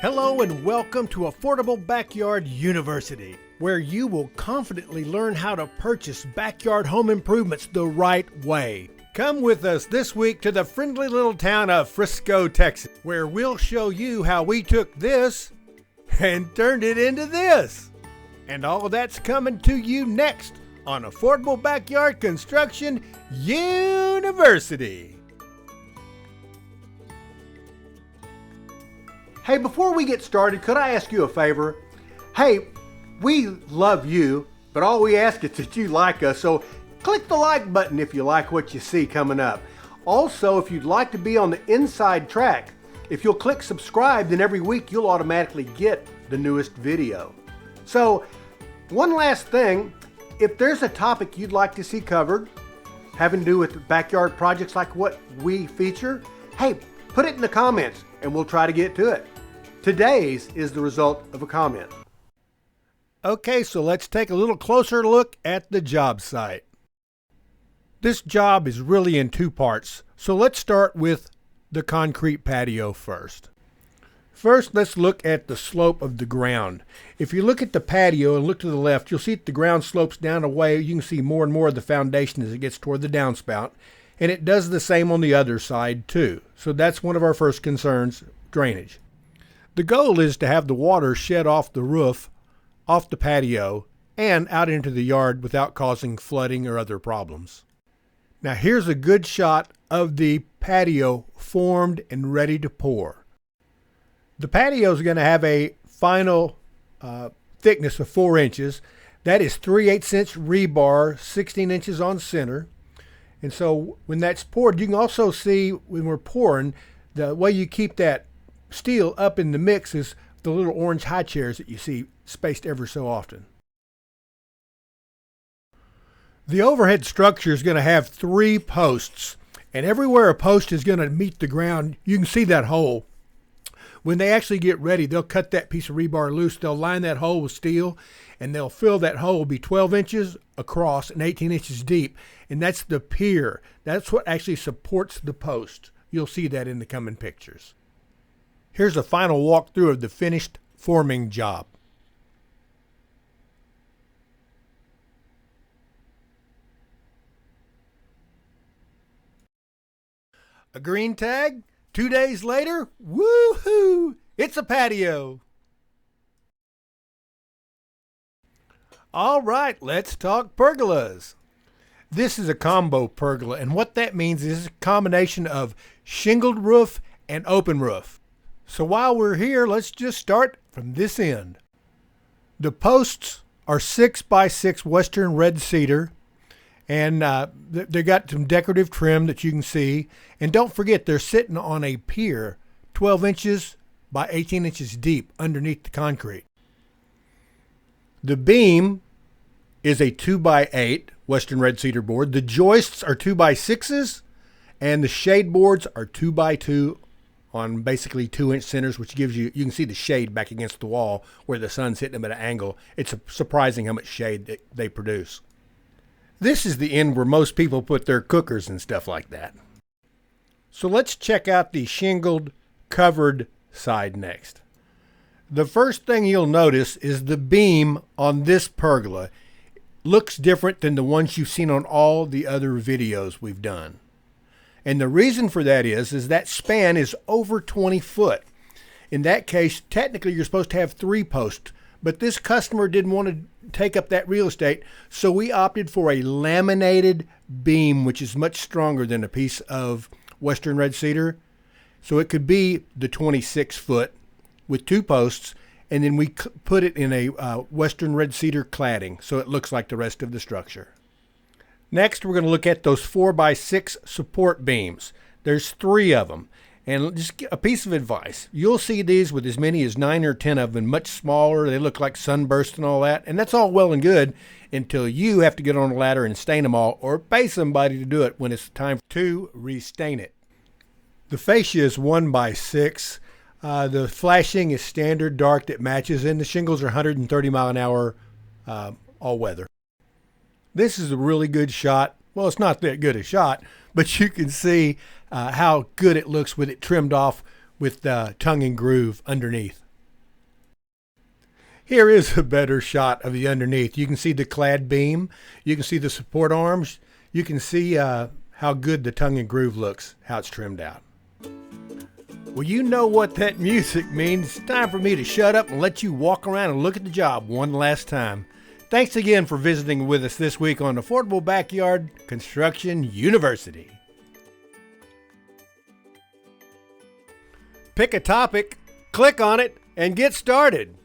Hello and welcome to Affordable Backyard University, where you will confidently learn how to purchase backyard home improvements the right way. Come with us this week to the friendly little town of Frisco, Texas, where we'll show you how we took this and turned it into this. And all of that's coming to you next on Affordable Backyard Construction University. Hey, before we get started, could I ask you a favor? Hey, we love you, but all we ask is that you like us, so click the like button if you like what you see coming up. Also, if you'd like to be on the inside track, if you'll click subscribe, then every week you'll automatically get the newest video. So, one last thing, if there's a topic you'd like to see covered, having to do with backyard projects like what we feature, hey, put it in the comments and we'll try to get to it. Today's is the result of a comment. Okay, so let's take a little closer look at the job site. This job is really in two parts, so let's start with the concrete patio first. First, let's look at the slope of the ground. If you look at the patio and look to the left, you'll see that the ground slopes down away. You can see more and more of the foundation as it gets toward the downspout, and it does the same on the other side too. So that's one of our first concerns, drainage. The goal is to have the water shed off the roof, off the patio, and out into the yard without causing flooding or other problems. Now here's a good shot of the patio formed and ready to pour. The patio is going to have a final thickness of 4 inches. That is 3/8 inch rebar, 16 inches on center. And so when that's poured, you can also see when we're pouring, the way you keep that steel up in the mix is the little orange high chairs that you see spaced ever so often. The overhead structure is going to have 3 posts, and everywhere a post is going to meet the ground, you can see that hole. When they actually get ready, they'll cut that piece of rebar loose, they'll line that hole with steel, and they'll fill that hole, be 12 inches across and 18 inches deep, and that's the pier. That's what actually supports the post. You'll see that in the coming pictures. Here's a final walkthrough of the finished forming job. A green tag, 2 days later, woohoo! It's a patio. All right, let's talk pergolas. This is a combo pergola, and what that means is a combination of shingled roof and open roof. So while we're here, let's just start from this end. The posts are 6x6 Western red cedar, and they got some decorative trim that you can see. And don't forget, they're sitting on a pier 12 inches by 18 inches deep underneath the concrete. The beam is a 2x8 Western red cedar board. The joists are 2x6s, and the shade boards are 2x2 on basically 2-inch centers, which gives you can see the shade back against the wall where the sun's hitting them at an angle. It's surprising how much shade they produce. This is the end where most people put their cookers and stuff like that. So let's check out the shingled covered side next. The first thing you'll notice is the beam on this pergola looks different than the ones you've seen on all the other videos we've done. And the reason for that is that span is over 20 foot. In that case, technically you're supposed to have 3 posts, but this customer didn't want to take up that real estate, so we opted for a laminated beam, which is much stronger than a piece of Western red cedar. So it could be the 26 foot with 2 posts, and then we put it in a Western red cedar cladding, so it looks like the rest of the structure. Next, we're going to look at those 4x6 support beams. There's 3 of them. And just a piece of advice. You'll see these with as many as 9 or 10 of them, much smaller. They look like sunbursts and all that. And that's all well and good until you have to get on a ladder and stain them all, or pay somebody to do it when it's time to restain it. The fascia is 1x6. The flashing is standard dark that matches, and the shingles are 130 mile an hour all weather. This is a really good shot. Well, it's not that good a shot, but you can see how good it looks with it trimmed off with tongue and groove underneath. Here is a better shot of the underneath. You can see the clad beam. You can see the support arms. You can see how good the tongue and groove looks, how it's trimmed out. Well, you know what that music means. It's time for me to shut up and let you walk around and look at the job one last time. Thanks again for visiting with us this week on Affordable Backyard Construction University. Pick a topic, click on it, and get started.